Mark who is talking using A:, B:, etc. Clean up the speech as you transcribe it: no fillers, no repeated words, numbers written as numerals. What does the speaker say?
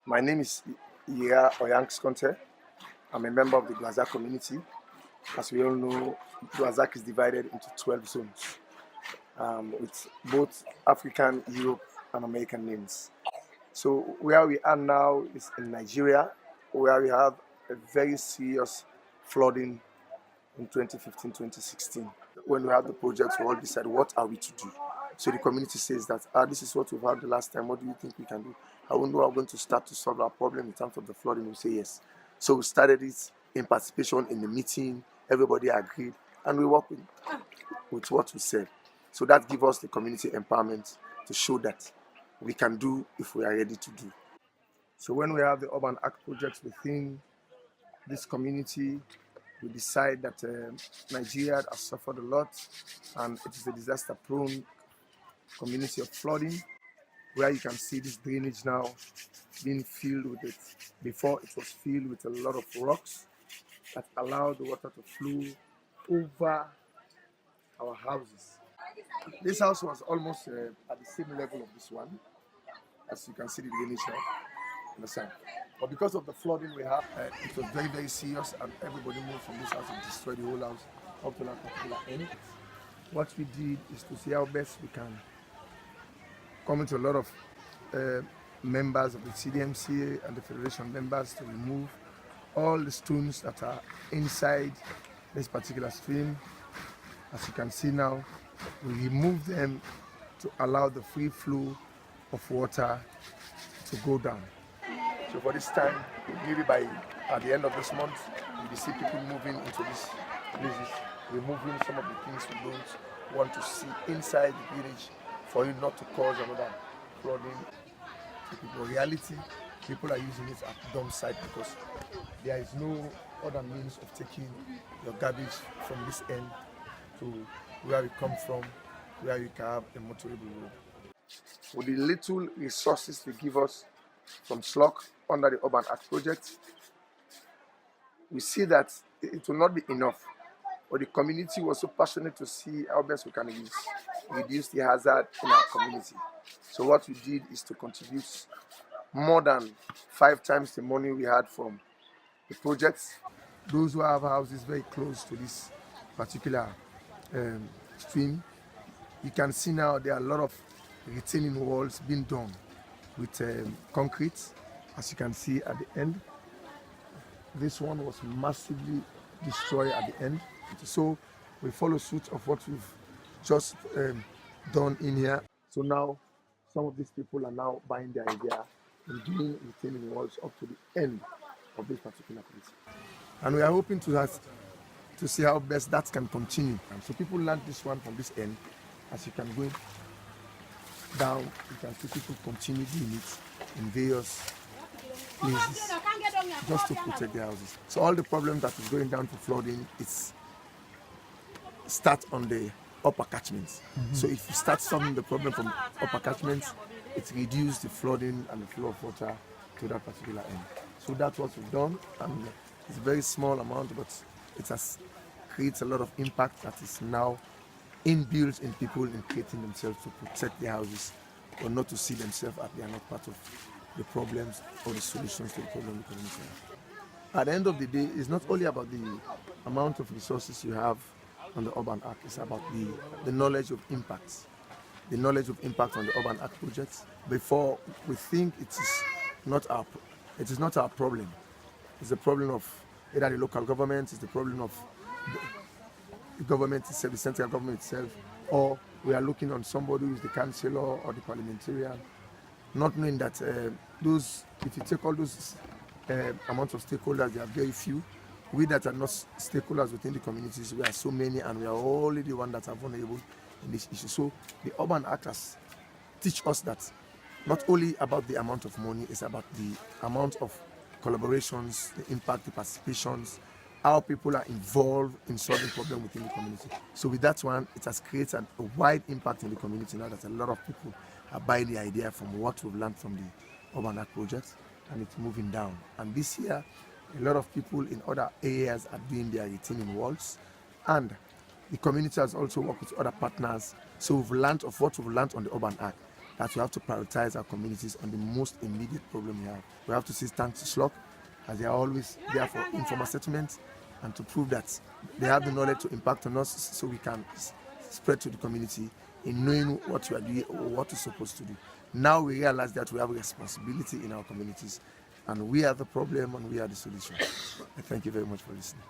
A: My name is Ira Oyankskonte. I'm a member of the Dworzark community. As we all know, Dworzark is divided into 12 zones with both African, Europe, and American names. So where we are now is in Nigeria, where we have a very serious flooding in 2015-2016. When we have the project, we all decide what are we to do. So the community says that this is what we've had the last time. What do you think we can do? How we are going to start to solve our problem in terms of the flooding? We say yes. So we started it in participation in the meeting. Everybody agreed, and we work with what we said. So that gives us the community empowerment to show that we can do if we are ready to do. So when we have the urban ARK projects within this community, we decide that Nigeria has suffered a lot, and it is a disaster-prone community of flooding, where you can see this drainage now being filled with it. Before, it was filled with a lot of rocks that allowed the water to flow over our houses. This house was almost at the same level of this one, as you can see the drainage now. Understand? But because of the flooding we have, it was very, very serious, and everybody moved from this house and destroyed the whole house up to that particular end. What we did is to see how best we can come into a lot of members of the CDMC and the Federation members to remove all the stones that are inside this particular stream. As you can see now, we remove them to allow the free flow of water to go down. So for this time, maybe at the end of this month, we will see people moving into these places, removing some of the things we don't want to see inside the village for it not to cause another flooding to people. In reality, people are using it at dump site because there is no other means of taking your garbage from this end to where we come from, where you can have a motorable road. With the little resources they give us from SLURC under the Urban ARK project, we see that it will not be enough. But the community was so passionate to see how best we can reduce the hazard in our community. So what we did is to contribute more than 5 times the money we had from the projects. Those who have houses very close to this particular stream, you can see now there are a lot of retaining walls being done with concrete, as you can see at the end. This one was massively destroyed at the end. So we follow suit of what we've just done in here. So now some of these people are now buying the idea and doing retaining walls up to the end of this particular place. And we are hoping to see how best that can continue. And so people learn this one from this end. As you can go down, you can see people continue doing it in various places just to protect their houses. So all the problems that is going down to flooding, it's start on the upper catchments. So if you start solving the problem from upper catchments, it reduces the flooding and the flow of water to that particular end. So that's what we've done, and it's a very small amount, but it has creates a lot of impact that is now inbuilt in people in creating themselves to protect their houses, or not to see themselves as they are not part of the problems or the solutions to the problem the community has. At the end of the day, it's not only about the amount of resources you have on the Urban ARK, it's about the knowledge of impacts. The knowledge of impact on the Urban ARK projects. Before we think it is not our problem. It's the problem of either the local government, it's the problem of the government itself, the central government itself, or we are looking on somebody who is the councillor or the parliamentarian, not knowing that if you take all those amounts of stakeholders, they are very few. We that are not stakeholders within the communities, we are so many, and we are only the ones that are vulnerable in this issue. So the Urban ARK teach us that not only about the amount of money, it's about the amount of collaborations, the impact, the participations, how people are involved in solving problems within the community. So with that one, it has created a wide impact in the community now that a lot of people are buying the idea from what we've learned from the Urban ARK project, and it's moving down. And this year, a lot of people in other areas are doing their retaining walls, and the community has also worked with other partners. So we've learned of what we've learned on the Urban ARK. that we have to prioritize our communities on the most immediate problem we have. We have to say thanks to SLURC, as they are always there for informal settlements and to prove that they have the knowledge to impact on us so we can spread to the community in knowing what we are doing or what we're supposed to do. Now we realize that we have a responsibility in our communities and we are the problem and we are the solution. Thank you very much for listening.